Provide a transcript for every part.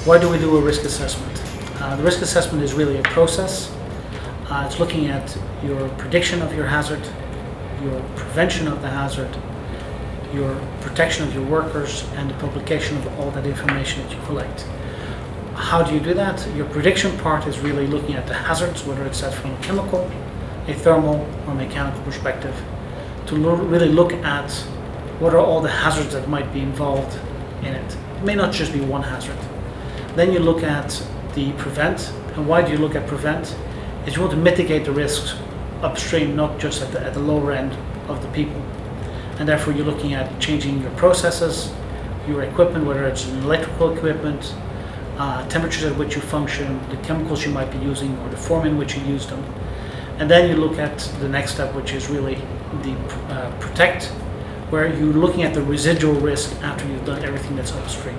Why do we do a risk assessment? The risk assessment is really a process. It's looking at your prediction of your hazard, your prevention of the hazard, your protection of your workers, and the publication of all that information that you collect. How do you do that? Your prediction part is really looking at the hazards, whether it's from a chemical, a thermal, or mechanical perspective, to really look at what are all the hazards that might be involved in it. It may not just be one hazard. Then you look at the prevent. And why do you look at prevent? Is you want to mitigate the risks upstream, not just at the lower end of the people. And therefore you're looking at changing your processes, your equipment, whether it's an electrical equipment, temperatures at which you function, the chemicals you might be using, or the form in which you use them. And then you look at the next step, which is really the protect, where you're looking at the residual risk after you've done everything that's upstream.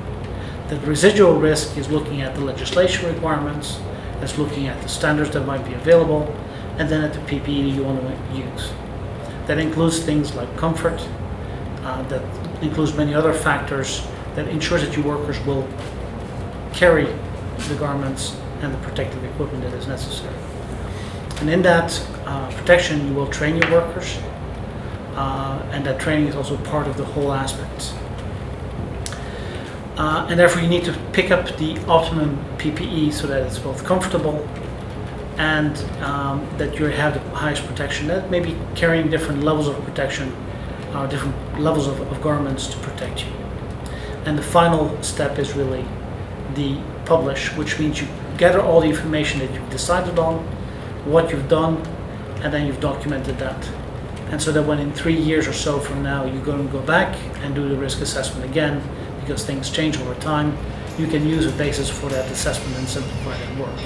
The residual risk is looking at the legislation requirements, it's looking at the standards that might be available, and then at the PPE you want to use. That includes things like comfort, that includes many other factors that ensures that your workers will carry the garments and the protective equipment that is necessary. And in that protection you will train your workers, and that training is also part of the whole aspect. And therefore you need to pick up the optimum PPE so that it's both comfortable and that you have the highest protection. That may be carrying different levels of protection, different levels of garments to protect you. And the final step is really the publish, which means you gather all the information that you've decided on, what you've done, and then you've documented that. And so that when in 3 years or so from now you're going to go back and do the risk assessment again, because things change over time, you can use a basis for that assessment and simplify that work.